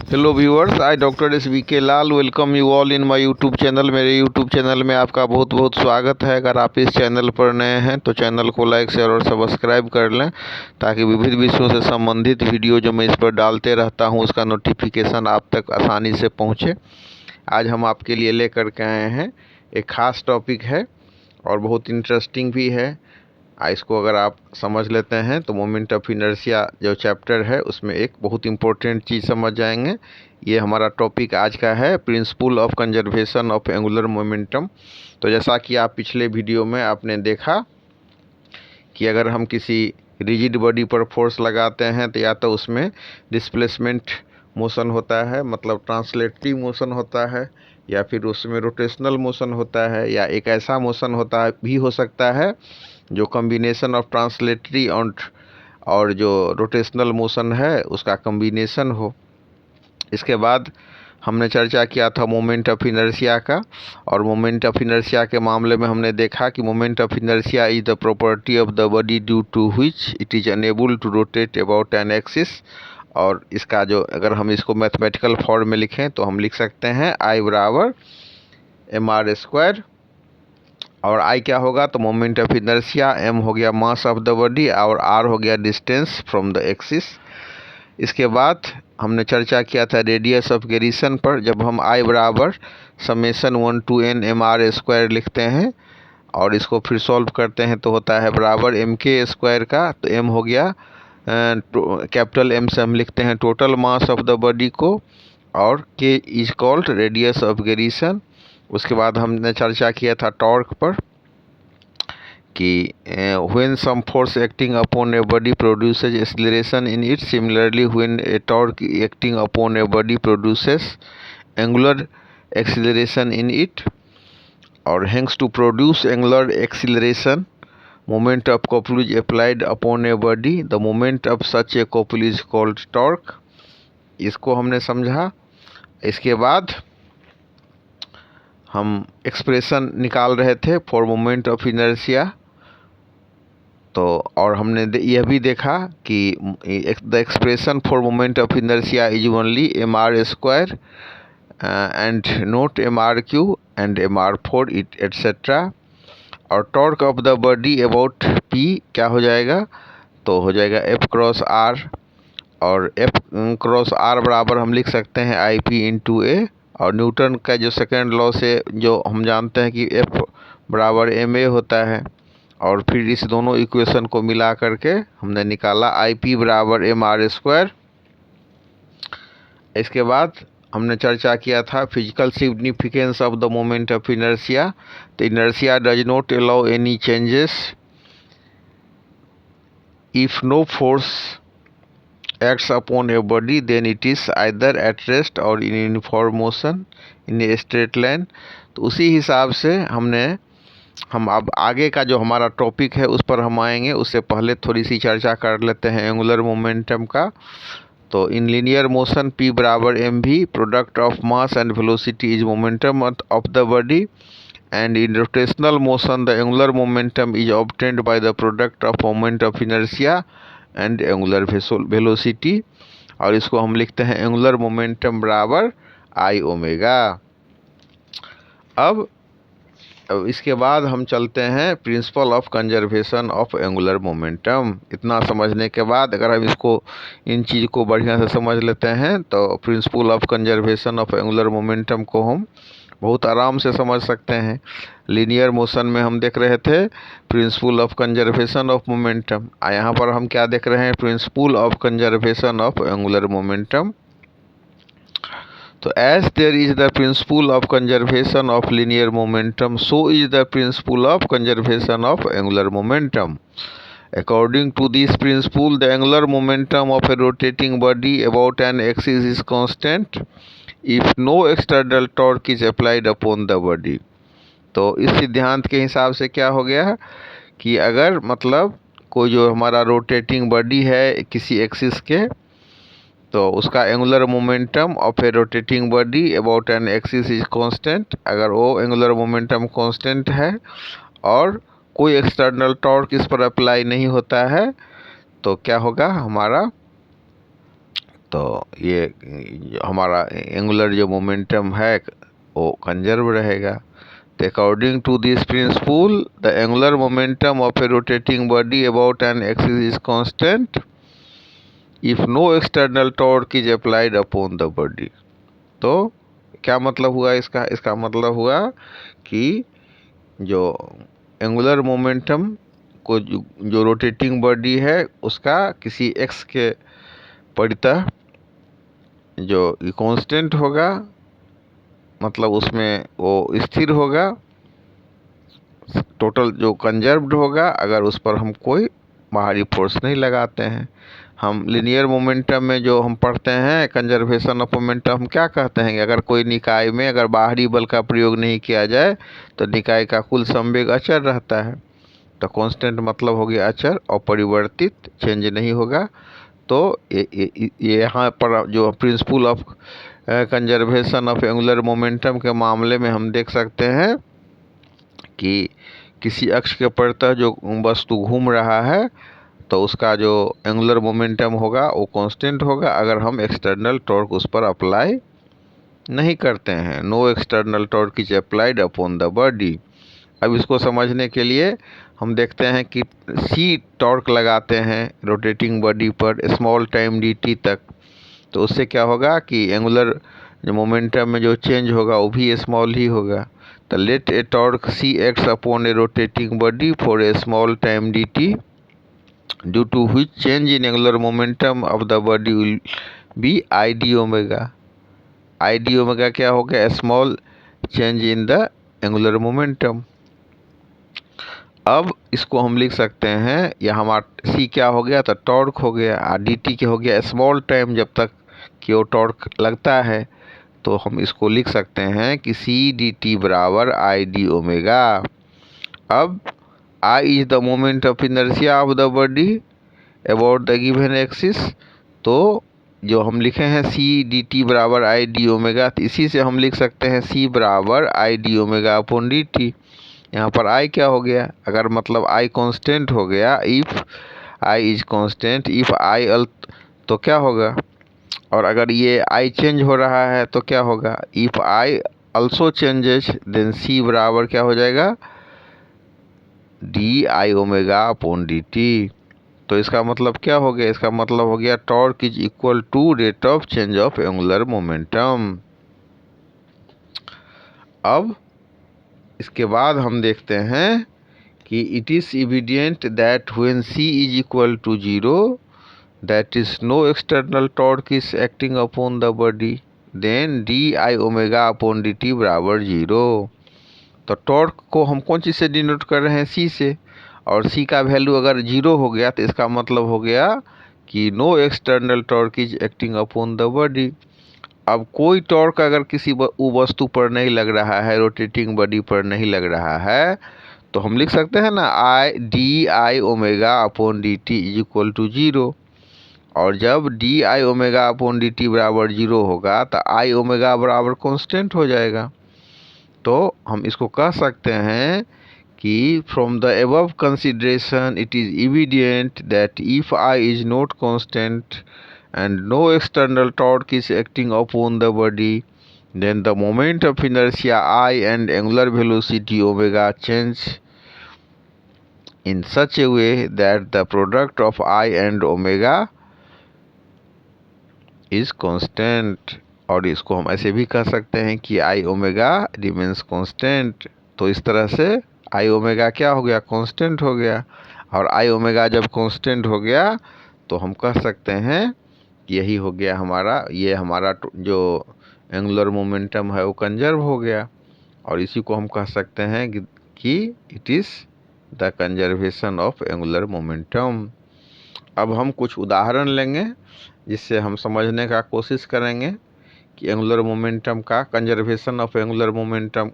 Hello viewers, I doctor S V K Lal welcome you all in my YouTube channel. मेरे YouTube channel में आपका बहुत बहुत स्वागत है। अगर आप इस चैनल पर नए हैं तो चैनल को लाइक शेयर और सब्सक्राइब कर लें ताकि विभिन्न विषयों से संबंधित वीडियो जो मैं इस पर डालते रहता हूं उसका नोटिफिकेशन आप तक आसानी से पहुंचे। आज हम आपके लिए लेकर के आए हैं एक ख़ास टॉपिक है और बहुत इंटरेस्टिंग भी है। इसको अगर आप समझ लेते हैं तो मोमेंट ऑफ इनर्शिया जो चैप्टर है उसमें एक बहुत इंपॉर्टेंट चीज़ समझ जाएंगे। ये हमारा टॉपिक आज का है, principal of conservation of angular momentum. तो जैसा कि आप पिछले वीडियो में आपने देखा कि अगर हम किसी रिजिड बॉडी पर फोर्स लगाते हैं तो या तो उसमें डिस्प्लेसमेंट मोशन होता है, मतलब ट्रांसलेटरी मोशन होता है, या फिर उसमें रोटेशनल मोशन होता है, या एक ऐसा मोशन होता है भी हो सकता है जो कॉम्बिनेशन ऑफ ट्रांसलेटरी और जो रोटेशनल मोशन है उसका कॉम्बिनेशन हो। इसके बाद हमने चर्चा किया था मोमेंट ऑफ इनर्शिया का, और मोमेंट ऑफ इनर्शिया के मामले में हमने देखा कि moment of inertia is the property of the body due to which it is enable to rotate about an axis. और इसका जो अगर हम इसको मैथमेटिकल फॉर्म में लिखें तो हम लिख सकते हैं I बराबर mr²। और आई क्या होगा तो मोमेंट ऑफ इनर्शिया, एम हो गया मास ऑफ द बॉडी और आर हो गया डिस्टेंस फ्रॉम द एक्सिस। इसके बाद हमने चर्चा किया था रेडियस ऑफ गेरिसन पर। जब हम आई बराबर समेसन 1 to n mr² लिखते हैं और इसको फिर सॉल्व करते हैं तो होता है बराबर mk² का। तो m हो गया कैपिटल M से हम लिखते हैं total mass of the body को, और k is called radius of gyration. उसके बाद हमने चर्चा किया था टॉर्क पर कि when some force acting upon a body produces acceleration in it, similarly when a torque acting upon a body produces angular acceleration in it. और hence to produce angular acceleration moment of couple is applied upon a body, the moment of such a couple is called torque। इसको हमने समझा। इसके बाद हम expression निकाल रहे थे फॉर मोमेंट ऑफ इनर्शिया। तो और हमने यह भी देखा कि the expression for moment of inertia is only mr² and not mr³ and mr4 etcetera. और torque of the body about p क्या हो जाएगा तो हो जाएगा F क्रॉस R, और F क्रॉस R बराबर हम लिख सकते हैं IP इंटू ए। और न्यूटन का जो सेकेंड लॉ से जो हम जानते हैं कि F बराबर ma होता है, और फिर इस दोनों इक्वेशन को मिला करके हमने निकाला IP बराबर mr²। इसके बाद हमने चर्चा किया था physical significance of the moment of inertia. तो inertia does not allow any changes if no force acts upon a body, then it is either at rest or in uniform motion in a straight line। तो उसी हिसाब से हम अब आगे का जो हमारा टॉपिक है उस पर हम आएंगे। उससे पहले थोड़ी सी चर्चा कर लेते हैं एंगुलर मोमेंटम का। तो इन लीनियर मोशन P बराबर mv, product of mass and velocity is momentum of the body, and in rotational motion the angular momentum is obtained by the product of moment of inertia and angular velocity। और इसको हम लिखते हैं angular momentum बराबर I omega. अब इसके बाद हम चलते हैं principle of conservation of angular momentum. इतना समझने के बाद अगर हम इसको इन चीज़ को बढ़िया से समझ लेते हैं तो principal of conservation of angular momentum को हम बहुत आराम से समझ सकते हैं। लीनियर मोशन में हम देख रहे थे principle of conservation of momentum, यहाँ पर हम क्या देख रहे हैं principle of conservation of angular momentum. तो as there is the principle of conservation of linear momentum, so is the principle of conservation of angular momentum. According to this principle, the angular momentum of a rotating body about an axis is constant if no external torque is applied upon the body। तो इस सिद्धांत के हिसाब से क्या हो गया कि अगर मतलब कोई जो हमारा रोटेटिंग बॉडी है किसी एक्सिस के, तो उसका angular momentum of a rotating body about an axis is constant. अगर वो एंगुलर मोमेंटम कांस्टेंट है और कोई एक्सटर्नल टॉर्क इस पर अप्लाई नहीं होता है तो क्या होगा हमारा, तो ये हमारा एंगुलर जो मोमेंटम है वो कंजर्व रहेगा। तो according to this principle the angular momentum of a rotating body about an axis is constant if no external torque is applied upon the body. तो क्या मतलब हुआ इसका मतलब हुआ कि जो एंगुलर मोमेंटम को जो रोटेटिंग बॉडी है उसका किसी एक्स के परितः जो कांस्टेंट होगा, मतलब उसमें वो स्थिर होगा, टोटल जो कंजर्व्ड होगा अगर उस पर हम कोई बाहरी फोर्स नहीं लगाते हैं। हम लिनियर मोमेंटम में जो हम पढ़ते हैं कंजर्वेशन ऑफ मोमेंटम, हम क्या कहते हैं कि अगर कोई निकाय में अगर बाहरी बल का प्रयोग नहीं किया जाए तो निकाय का कुल संवेग अचर रहता है। तो कांस्टेंट मतलब हो गया अचर, अपरिवर्तित, चेंज नहीं होगा। तो ये यहाँ पर जो principal of conservation of angular momentum के मामले में हम देख सकते हैं कि किसी अक्ष के परितः जो वस्तु घूम रहा है तो उसका जो एंगुलर मोमेंटम होगा वो कांस्टेंट होगा अगर हम एक्सटर्नल टॉर्क उस पर अप्लाई नहीं करते हैं। No external torque is applied upon the body. अब इसको समझने के लिए हम देखते हैं कि सी टॉर्क लगाते हैं रोटेटिंग बॉडी पर स्मॉल टाइम dt तक, तो उससे क्या होगा कि एंगुलर जो मोमेंटम में जो चेंज होगा वो भी स्मॉल ही होगा। तो let a torque C acts upon a rotating body for a small time dt due to which change in angular momentum of the body will be I D omega. I D omega क्या हो गया? Small change in the angular momentum. अब इसको हम लिख सकते हैं, यह हमारा सी क्या हो गया? तो टॉर्क हो गया, और डी टी क्या हो गया? स्मॉल टाइम जब तक कि वो टॉर्क लगता है। तो हम इसको लिख सकते हैं कि सी डी टी बराबर आई डी ओमेगा। अब I is the moment of inertia of the body about the given axis. तो जो हम लिखे हैं सी डी टी बराबर आई डी ओमेगा, तो इसी से हम लिख सकते हैं सी बराबर आई D omega upon D T. यहाँ पर आई क्या हो गया? अगर मतलब आई कांस्टेंट हो गया, if I is constant, if I all, तो क्या होगा? और अगर ये आई चेंज हो रहा है तो क्या होगा? If I also changes then C बराबर क्या हो जाएगा? D I omega upon D T. तो इसका मतलब क्या हो गया? इसका मतलब हो गया torque is equal to rate of change of angular momentum. अब इसके बाद हम देखते हैं कि it is evident that when C is equal to 0 that is no external torque is acting upon the body then D I omega upon D T बराबर 0। तो torque को हम कौन चीज़ से डिनोट कर रहे हैं? सी से। और सी का वैल्यू अगर 0 हो गया तो इसका मतलब हो गया कि no external torque is acting upon the body. अब कोई टॉर्क अगर किसी वस्तु पर नहीं लग रहा है, रोटेटिंग बॉडी पर नहीं लग रहा है, तो हम लिख सकते हैं ना I D I omega upon D T is equal to 0। और जब D I omega upon D T बराबर 0 होगा तो आई ओमेगा बराबर कांस्टेंट हो जाएगा। तो हम इसको कह सकते हैं कि from the above consideration it is evident that if I is not constant and no external torque is acting upon the body, then the moment of inertia I and angular velocity omega change in such a way that the product of I and omega is constant। और इसको हम ऐसे भी कह सकते हैं कि I omega remains constant. तो इस तरह से I ओमेगा क्या हो गया? कांस्टेंट हो गया। और I ओमेगा जब कांस्टेंट हो गया तो हम कह सकते हैं यही हो गया हमारा, ये हमारा जो एंगुलर मोमेंटम है वो कंजर्व हो गया। और इसी को हम कह सकते हैं कि it is the conservation of angular momentum. अब हम कुछ उदाहरण लेंगे जिससे हम समझने का कोशिश करेंगे कि एंगुलर मोमेंटम का, कंजर्वेशन ऑफ एंगुलर मोमेंटम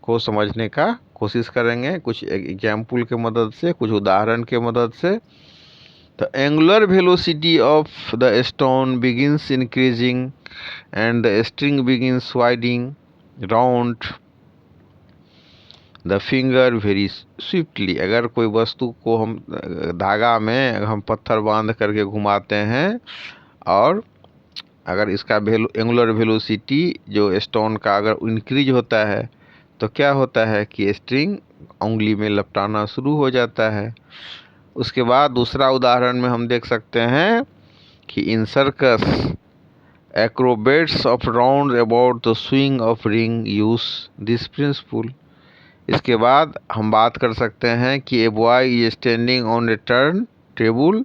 को समझने का कोशिश करेंगे कुछ एग्जाम्पल के मदद से, कुछ उदाहरण के मदद से। The angular velocity of the stone begins increasing and the string begins widening round the finger very swiftly। अगर कोई वस्तु को हम धागा में हम पत्थर बांध करके घुमाते हैं और अगर इसका एंगुलर वेलोसिटी जो स्टोन का अगर इंक्रीज होता है तो क्या होता है कि स्ट्रिंग उंगली में लपटाना शुरू हो जाता है। उसके बाद दूसरा उदाहरण में हम देख सकते हैं कि in circus acrobats of round about the swing of ring use this principle. इसके बाद हम बात कर सकते हैं कि a boy is standing on a turntable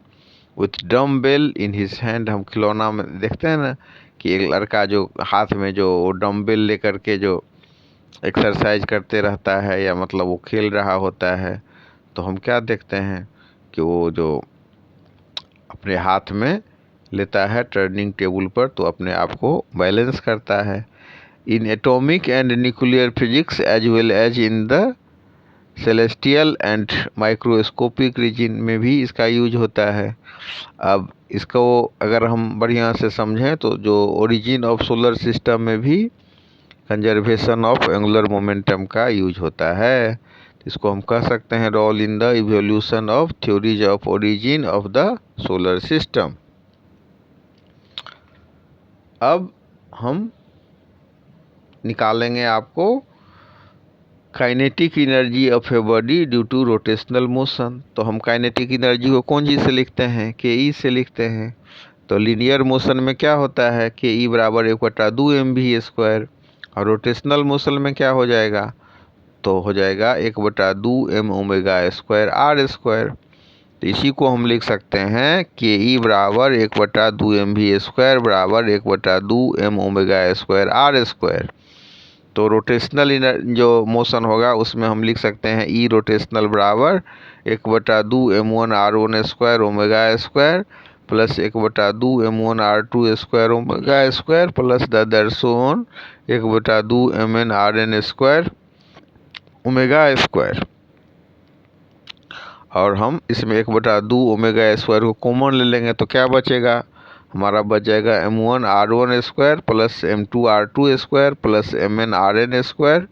with dumbbell in his hand. हम खिलौना में देखते हैं ना कि एक लड़का जो हाथ में जो डम्बेल लेकर के जो एक्सरसाइज करते रहता है या मतलब वो खेल रहा होता है, तो हम क्या देखते हैं कि वो जो अपने हाथ में लेता है टर्निंग टेबल पर तो अपने आप को बैलेंस करता है। In atomic and nuclear physics as well as in the celestial and microscopic region में भी इसका यूज होता है। अब इसको अगर हम बढ़िया से समझें तो जो ओरिजिन ऑफ सोलर सिस्टम में भी कंजर्वेशन ऑफ एंगुलर मोमेंटम का यूज होता है। इसको हम कह सकते हैं role in the evolution of theories of origin of the solar system. अब हम निकालेंगे आपको kinetic energy of a body due to rotational motion. तो हम काइनेटिक एनर्जी को कौन चीज़ से लिखते हैं, के ई से लिखते हैं। तो लीनियर मोशन में क्या होता है, के ई बराबर 1/2 mv²। और रोटेशनल मोशन में क्या हो जाएगा, तो हो जाएगा 1/2 m²r²। तो इसी को हम लिख सकते हैं के ई बराबर 1/2 mv² बराबर 1/2 m²r²। तो रोटेशनल जो मोशन होगा उसमें हम लिख सकते हैं ई रोटेशनल बराबर 1/2 m1r1² plus 1/2 m1r2² plus the other so on 1/2 mnrn²। और हम इसमें 1/2 ω² को कॉमन ले लेंगे तो क्या बचेगा, हमारा बच जाएगा m1r1² plus m2r2² plus mnrn²।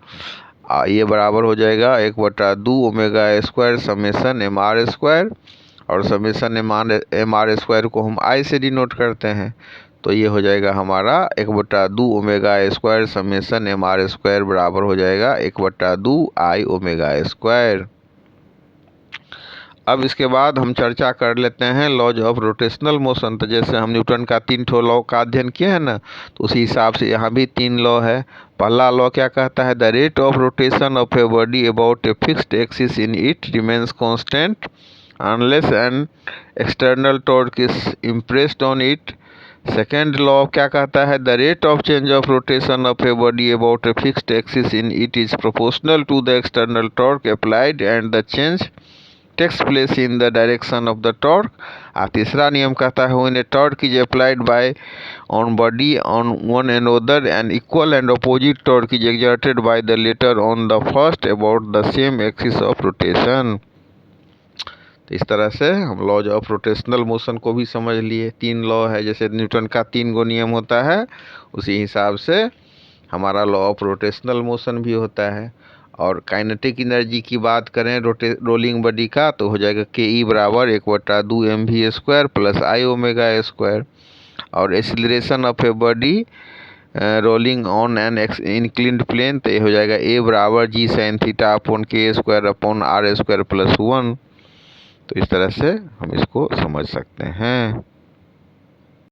ये बराबर हो जाएगा 1/2 ω² समेसन mr²। और समेसन mr² को हम I से डिनोट करते हैं, तो ये हो जाएगा हमारा 1/2 ω² समेसन mr² बराबर हो जाएगा 1/2 I ω²। अब इसके बाद हम चर्चा कर लेते हैं लॉज ऑफ रोटेशनल मोशन। तो जैसे हम न्यूटन का 3 ठो लॉ का अध्ययन किए हैं ना, तो उसी हिसाब से यहाँ भी 3 लॉ है। पहला लॉ क्या कहता है, the rate of rotation of a body about a fixed axis in it remains constant unless an external torque is impressed on it. Second law क्या कहता है, the rate of change of rotation of a body about a fixed axis in it is proportional to the external torque applied and the change takes place in the direction of the torque। और तीसरा नियम कहता है when a torque is applied by on body on one another and equal and opposite torque is exerted by the latter on the first about the same axis of rotation। तो इस तरह से हम लॉज ऑफ रोटेशनल मोशन को भी समझ लिए। 3 law है, जैसे न्यूटन का 3 गो नियम होता है उसी हिसाब से हमारा लॉ ऑफ रोटेशनल मोशन भी होता है। और काइनेटिक एनर्जी की बात करें रोलिंग बॉडी का, तो हो जाएगा के ई बराबर 1/2 mv² प्लस I ω²। और acceleration of a body rolling on an inclined plane, तो ये हो जाएगा ए बराबर g sin theta upon k² upon r² plus 1। तो इस तरह से हम इसको समझ सकते हैं।